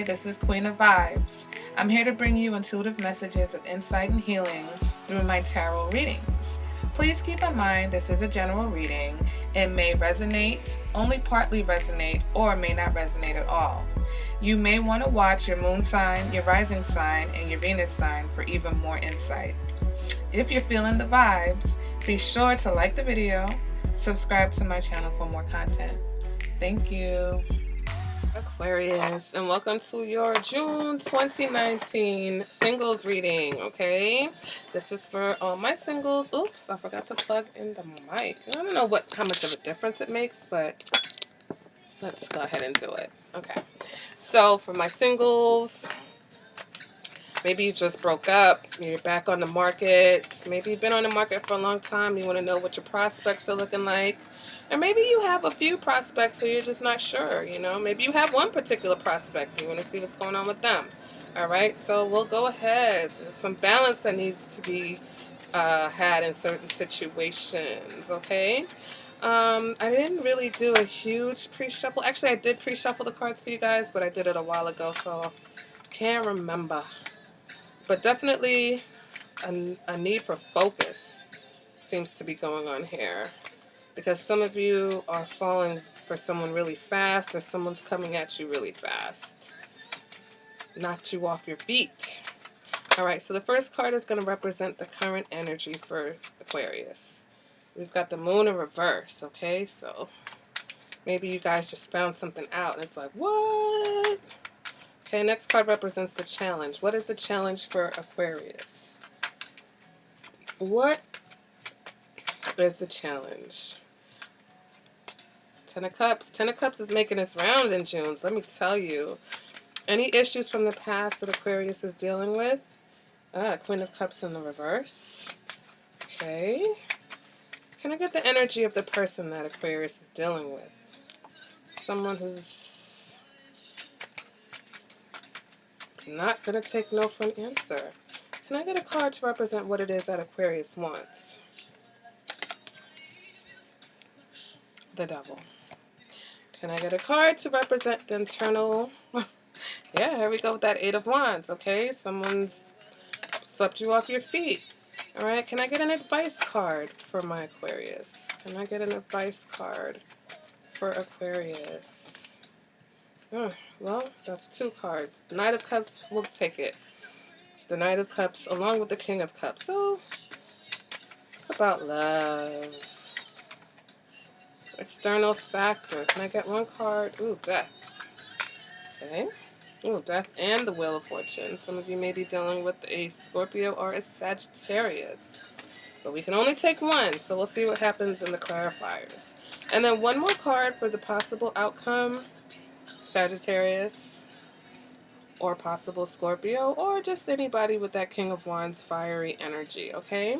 this is Queen of Vibes. I'm here to bring you intuitive messages of insight and healing through my tarot readings. Please keep in mind this is a general reading. It may resonate, only partly resonate, or may not resonate at all. You may want to watch your moon sign, your rising sign, and your Venus sign for even more insight. If you're feeling the vibes, be sure to like the video, subscribe to my channel for more content. Thank you. Aquarius, and welcome to your June 2019 singles reading, okay? This is for all my singles. Oops, I forgot to plug in the mic. I don't know how much of a difference it makes, but let's go ahead and do it. Okay, so for my singles, maybe you just broke up, you're back on the market, maybe you've been on the market for a long time, you want to know what your prospects are looking like, or maybe you have a few prospects so you're just not sure, you know, maybe you have one particular prospect, you want to see what's going on with them. Alright, so we'll go ahead. There's some balance that needs to be had in certain situations, okay? I didn't really do a huge pre-shuffle. Actually, I did pre-shuffle the cards for you guys, but I did it a while ago, so can't remember. But definitely a need for focus seems to be going on here. Because some of you are falling for someone really fast, or someone's coming at you really fast. Knocked you off your feet. Alright, so the first card is going to represent the current energy for Aquarius. We've got the moon in reverse, okay? So maybe you guys just found something out and it's like, what? Okay, next card represents the challenge. What is the challenge for Aquarius? What is the challenge? Ten of Cups. Ten of Cups is making its round in June. So let me tell you. Any issues from the past that Aquarius is dealing with? Queen of Cups in the reverse. Okay. Can I get the energy of the person that Aquarius is dealing with? Someone who's not going to take no for an answer. Can I get a card to represent what it is that Aquarius wants? The Devil. Can I get a card to represent the internal... Yeah, here we go with that Eight of Wands, okay? Someone's swept you off your feet. Alright, can I get an advice card for my Aquarius? Can I get an advice card for Aquarius? Well, that's two cards. Knight of Cups, we'll take it. It's the Knight of Cups along with the King of Cups. So, it's about love. External factor. Can I get one card? Ooh, Death. Okay. Ooh, Death and the Wheel of Fortune. Some of you may be dealing with a Scorpio or a Sagittarius. But we can only take one, so we'll see what happens in the clarifiers. And then one more card for the possible outcome. Sagittarius, or possible Scorpio, or just anybody with that King of Wands fiery energy, okay?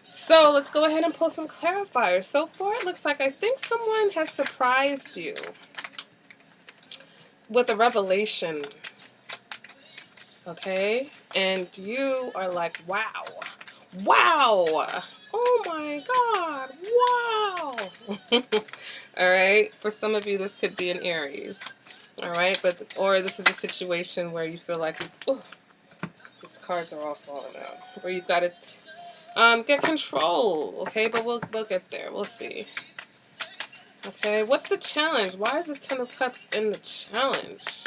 So let's go ahead and pull some clarifiers. So far it looks like I think someone has surprised you with a revelation, okay? And you are like, wow, wow, oh my God, wow. All right, for some of you, this could be an Aries. All right, or this is a situation where you feel like, these cards are all falling out. Where you've got to get control. Okay, but we'll get there. We'll see. Okay, what's the challenge? Why is this Ten of Cups in the challenge?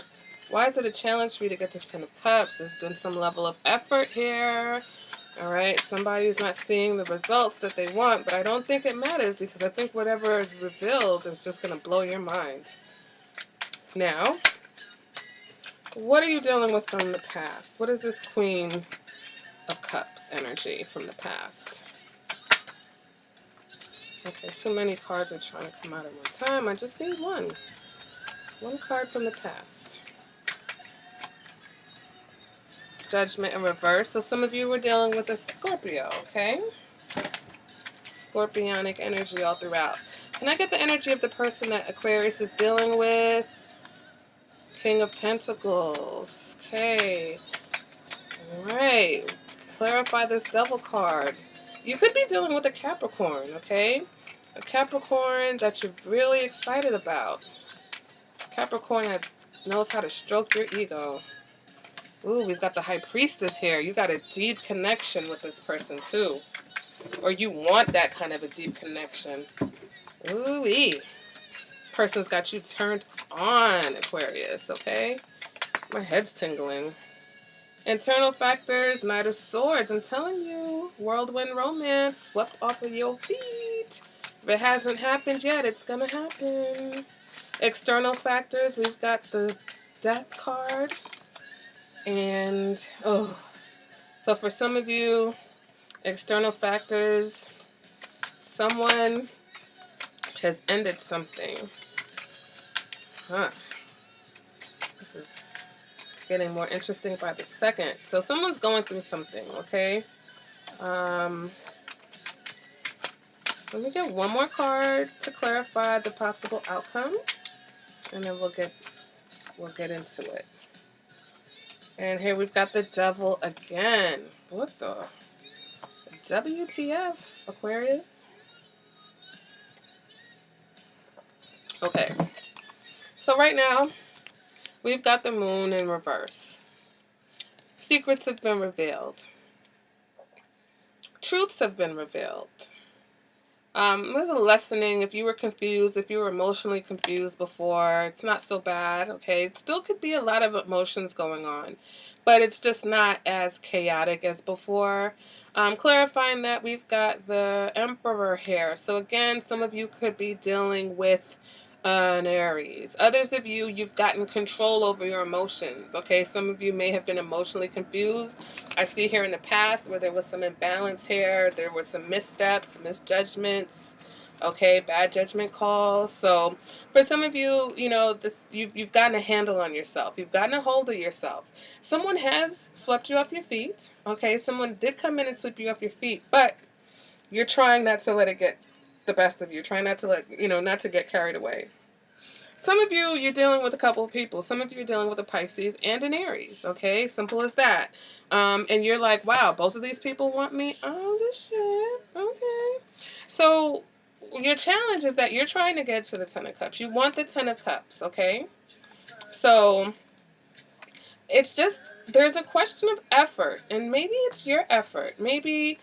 Why is it a challenge for you to get to Ten of Cups? There's been some level of effort here. Alright, somebody's not seeing the results that they want, but I don't think it matters because I think whatever is revealed is just going to blow your mind. Now, what are you dealing with from the past? What is this Queen of Cups energy from the past? Okay, too many cards are trying to come out at one time. I just need one. One card from the past. Judgment in reverse. So some of you were dealing with a Scorpio, okay? Scorpionic energy all throughout. Can I get the energy of the person that Aquarius is dealing with? King of Pentacles. Okay. Alright. Clarify this Devil card. You could be dealing with a Capricorn, okay? A Capricorn that you're really excited about. Capricorn has knows how to stroke your ego. Ooh, we've got the High Priestess here. You got a deep connection with this person too. Or you want that kind of a deep connection. Ooh-wee. This person's got you turned on, Aquarius, okay? My head's tingling. Internal factors, Knight of Swords. I'm telling you, whirlwind romance swept off of your feet. If it hasn't happened yet, it's going to happen. External factors, we've got the Death card. And, oh, so for some of you, external factors, someone has ended something. Huh. This is getting more interesting by the second. So someone's going through something, okay? Let me get one more card to clarify the possible outcome, and then we'll get into it. And here we've got the Devil again. What the? WTF, Aquarius? Okay. So right now, we've got the Moon in reverse. Secrets have been revealed. Truths have been revealed. There's a lessening. If you were confused, if you were emotionally confused before, it's not so bad, okay? It still could be a lot of emotions going on, but it's just not as chaotic as before. Clarifying that we've got the Emperor here. So again, some of you could be dealing with an Aries. Others of you, you've gotten control over your emotions, okay? Some of you may have been emotionally confused. I see here in the past where there was some imbalance here. There were some missteps, misjudgments, okay, bad judgment calls. So for some of you, you know, this you've gotten a handle on yourself. You've gotten a hold of yourself. Someone has swept you off your feet, okay? Someone did come in and sweep you off your feet, but you're trying not to let it get the best of you. Try not to not to get carried away. Some of you, you're dealing with a couple of people. Some of you are dealing with a Pisces and an Aries, okay? Simple as that. And you're like, wow, both of these people want me? Oh, this shit. Okay. So your challenge is that you're trying to get to the Ten of Cups. You want the Ten of Cups, okay? So it's just, there's a question of effort. And maybe it's your effort. Maybe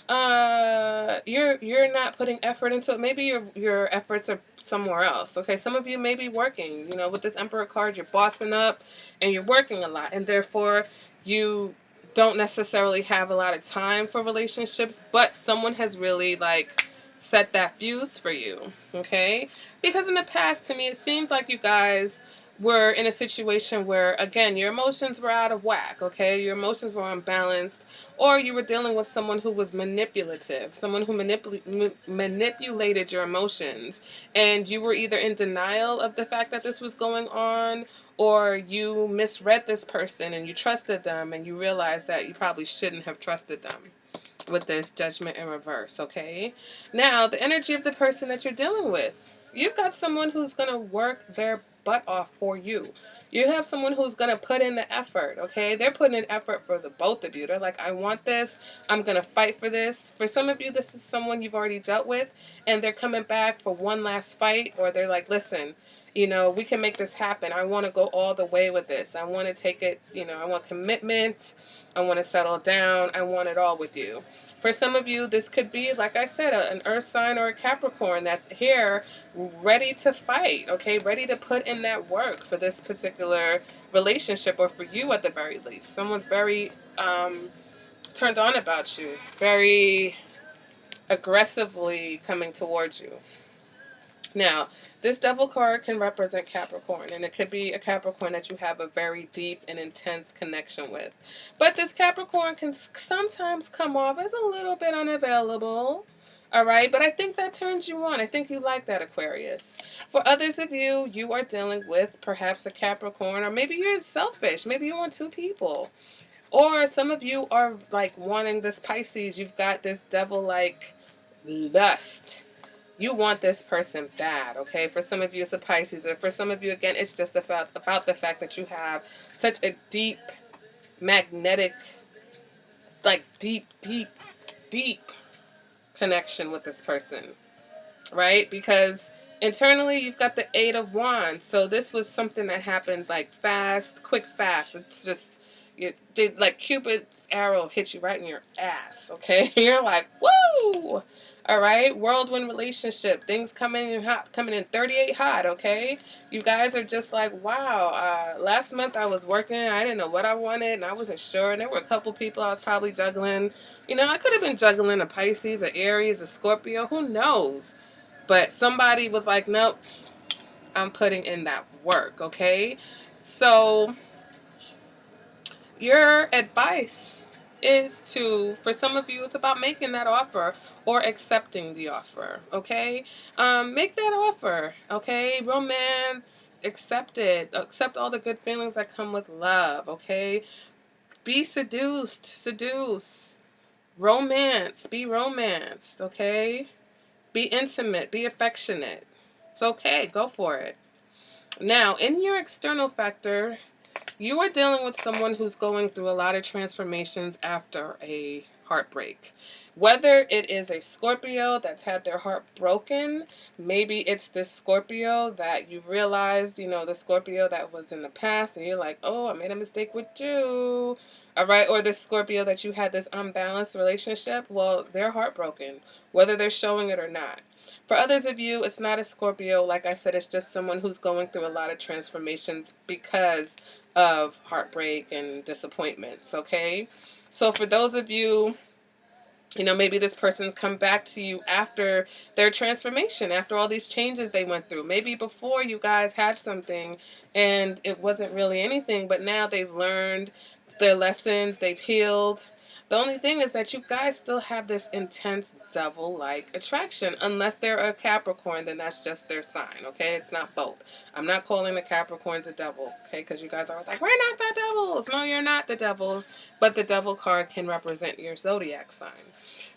you're not putting effort into it. Maybe your efforts are somewhere else. Okay, some of you may be working, you know, with this Emperor card, you're bossing up and you're working a lot, and therefore you don't necessarily have a lot of time for relationships, but someone has really like set that fuse for you, okay? Because in the past, to me, it seemed like you guys were in a situation where, again, your emotions were out of whack, okay? Your emotions were unbalanced, or you were dealing with someone who was manipulative, someone who manipulated your emotions, and you were either in denial of the fact that this was going on, or you misread this person and you trusted them and you realized that you probably shouldn't have trusted them with this Judgment in reverse, okay? Now, the energy of the person that you're dealing with, you've got someone who's going to work their butt off for you. You have someone who's going to put in the effort, okay? They're putting in effort for the both of you. They're like, I want this. I'm going to fight for this. For some of you, this is someone you've already dealt with, and they're coming back for one last fight, or they're like, listen, you know, we can make this happen. I want to go all the way with this. I want to take it, you know, I want commitment. I want to settle down. I want it all with you. For some of you, this could be, like I said, an earth sign or a Capricorn that's here ready to fight, okay? Ready to put in that work for this particular relationship, or for you at the very least. Someone's very turned on about you, very aggressively coming towards you. Now, this Devil card can represent Capricorn, and it could be a Capricorn that you have a very deep and intense connection with. But this Capricorn can sometimes come off as a little bit unavailable, all right? But I think that turns you on. I think you like that, Aquarius. For others of you, you are dealing with perhaps a Capricorn, or maybe you're selfish. Maybe you want two people. Or some of you are like wanting this Pisces. You've got this devil-like lust. You want this person bad, okay? For some of you, it's a Pisces. Or for some of you, again, it's just about the fact that you have such a deep, magnetic, like deep connection with this person, right? Because Internally, you've got the Eight of Wands. So this was something that happened like fast, quick, fast. It's just, it did like Cupid's arrow hit you right in your ass, okay? You're like, woo! All right, whirlwind relationship. Things coming in hot, coming in 38 hot, okay? You guys are just like, wow. Last month I was working. I didn't know what I wanted, and I wasn't sure. And there were a couple people I was probably juggling. You know, I could have been juggling a Pisces, a Aries, a Scorpio. Who knows? But somebody was like, nope, I'm putting in that work, okay? So your advice is to, for some of you, it's about making that offer or accepting the offer, okay? Make that offer, okay? Romance, accept it. Accept all the good feelings that come with love, okay? Be seduced, seduce. Romance, be romanced, okay? Be intimate, be affectionate. It's okay, go for it. Now, in your external factor, you are dealing with someone who's going through a lot of transformations after a heartbreak. Whether it is a Scorpio that's had their heart broken, maybe it's this Scorpio that you realized, you know, the Scorpio that was in the past, and you're like, oh, I made a mistake with you. All right, or this Scorpio that you had this unbalanced relationship, well, they're heartbroken, whether they're showing it or not. For others of you, it's not a Scorpio. Like I said, it's just someone who's going through a lot of transformations because of heartbreak and disappointments, okay? So for those of you, you know, maybe this person's come back to you after their transformation, after all these changes they went through. Maybe before you guys had something and it wasn't really anything, but now they've learned their lessons, they've healed. The only thing is that you guys still have this intense devil-like attraction. Unless they're a Capricorn, then that's just their sign, okay? It's not both. I'm not calling the Capricorns a devil, okay? Because you guys are like, we're not the devils. No, you're not the devils. But the devil card can represent your zodiac sign.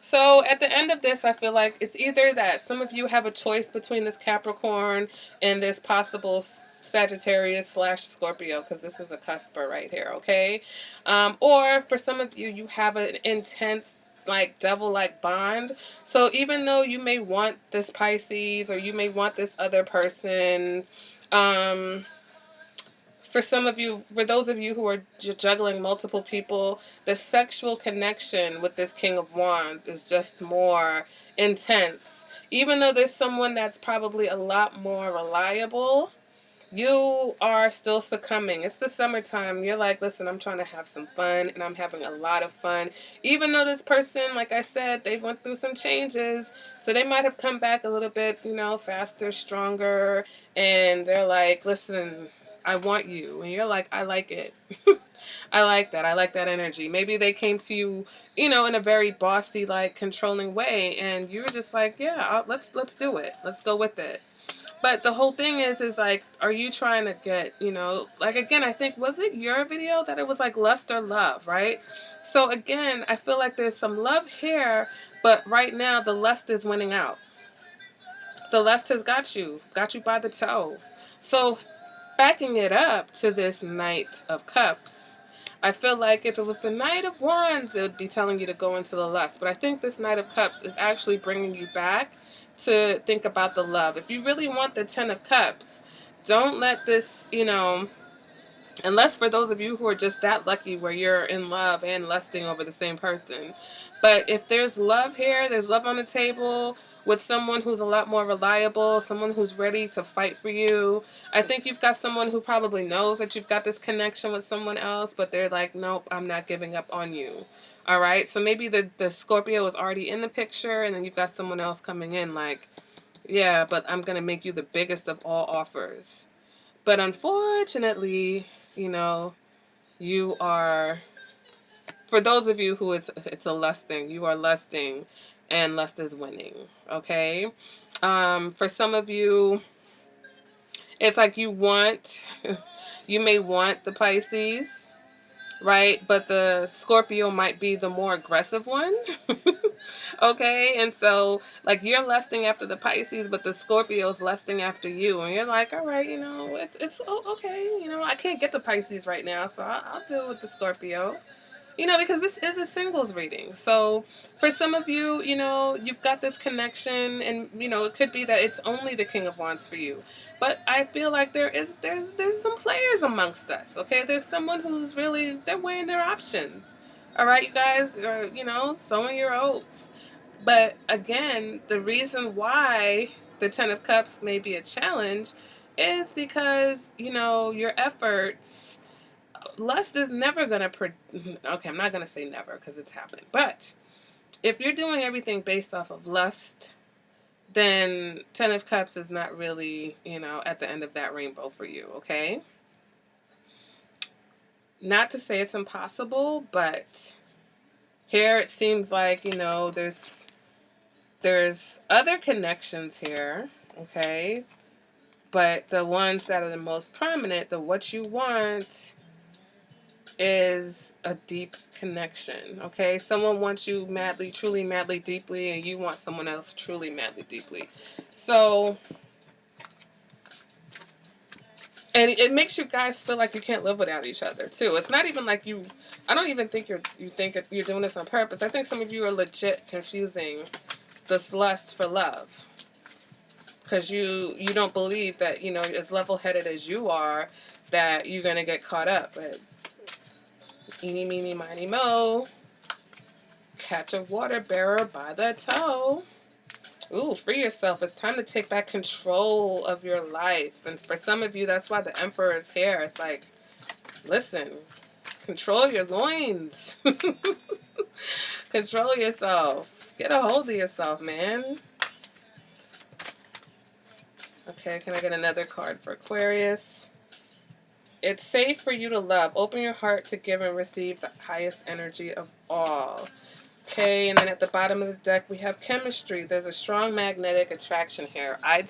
So at the end of this, I feel like it's either that some of you have a choice between this Capricorn and this possible Sagittarius slash Scorpio, because this is a cusper right here, okay? Or for some of you, you have an intense like devil-like bond. So even though you may want this Pisces or you may want this other person, for some of you, for those of you who are juggling multiple people, the sexual connection with this King of Wands is just more intense. Even though there's someone that's probably a lot more reliable, you are still succumbing. It's the summertime. You're like, listen, I'm trying to have some fun, and I'm having a lot of fun. Even though this person, like I said, they went through some changes, so they might have come back a little bit, you know, faster, stronger, and they're like, listen, I want you. And you're like, I like it. I like that. I like that energy. Maybe they came to you, you know, in a very bossy, like controlling way, and you were just like, yeah, let's do it. Let's go with it. But the whole thing is like, are you trying to get, you know, like, again, I think, was it your video that it was like lust or love, right? So again, I feel like there's some love here, but right now the lust is winning out. The lust has got you by the toe. So backing it up to this Knight of Cups, I feel like if it was the Knight of Wands, it would be telling you to go into the lust. But I think this Knight of Cups is actually bringing you back to think about the love. If you really want the Ten of Cups, don't let this, you know, unless for those of you who are just that lucky where you're in love and lusting over the same person. But if there's love here, there's love on the table with someone who's a lot more reliable, someone who's ready to fight for you. I think you've got someone who probably knows that you've got this connection with someone else, but they're like, nope, I'm not giving up on you. All right, so maybe the Scorpio is already in the picture, and then you've got someone else coming in like, yeah, but I'm going to make you the biggest of all offers. But unfortunately, you know, you are, for those of you who it's a lust thing, you are lusting, and lust is winning, okay? For some of you, it's like you want, you may want the Pisces, right? But the Scorpio might be the more aggressive one. Okay, and so like you're lusting after the Pisces, but the Scorpio's lusting after you, and you're like, all right, you know, it's okay, you know, I can't get the Pisces right now, so I'll deal with the Scorpio. You know, because this is a singles reading. So for some of you, you know, you've got this connection, and you know, it could be that it's only the King of Wands for you. But I feel like there's some players amongst us. Okay, there's someone who's really, they're weighing their options. All right, you guys are, you know, sowing your oats. But again, the reason why the Ten of Cups may be a challenge is because, you know, your efforts, lust is never going to, okay, I'm not going to say never because it's happened. But if you're doing everything based off of lust, then Ten of Cups is not really, you know, at the end of that rainbow for you, okay? Not to say it's impossible, but here it seems like, you know, there's other connections here, okay? But the ones that are the most prominent, the what you want, is a deep connection, okay? Someone wants you madly, truly, madly, deeply, and you want someone else truly, madly, deeply. So, and it makes you guys feel like you can't live without each other, too. It's not even like you, I don't even think you think you're doing this on purpose. I think some of you are legit confusing this lust for love. Because you don't believe that, you know, as level-headed as you are, that you're going to get caught up. But eeny, meeny, miny, mo. Catch a water bearer by the toe. Ooh, free yourself. It's time to take back control of your life. And for some of you, that's why the Emperor is here. It's like, listen, control your loins. Control yourself. Get a hold of yourself, man. Okay, can I get another card for Aquarius? It's safe for you to love. Open your heart to give and receive the highest energy of all. Okay, and then at the bottom of the deck, we have chemistry. There's a strong magnetic attraction here. I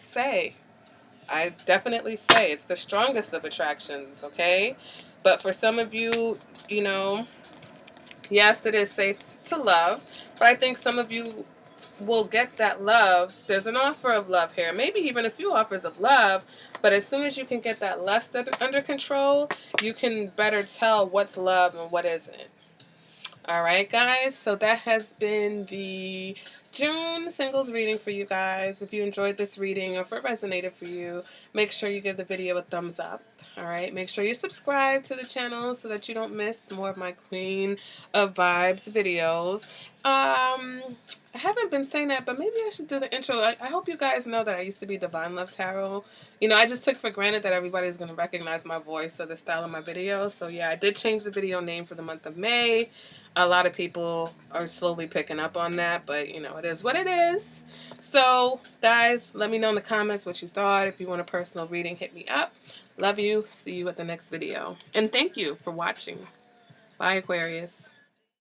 definitely say it's the strongest of attractions, okay? But for some of you, you know, yes, it is safe to love, but I think some of you will get that love. There's an offer of love here, maybe even a few offers of love, but as soon as you can get that lust under control, you can better tell what's love and what isn't. All right, guys, so that has been the June singles reading for you guys. If you enjoyed this reading or if it resonated for you, make sure you give the video a thumbs up. All right, make sure you subscribe to the channel so that you don't miss more of my Queen of Vibes videos. I haven't been saying that, but maybe I should do the intro. I hope you guys know that I used to be Divine Love Tarot. You know, I just took for granted that everybody's going to recognize my voice or the style of my videos. So yeah, I did change the video name for the month of May. A lot of people are slowly picking up on that, but you know, it is what it is. So guys, let me know in the comments what you thought. If you want a personal reading, hit me up. Love you. See you at the next video. And thank you for watching. Bye, Aquarius.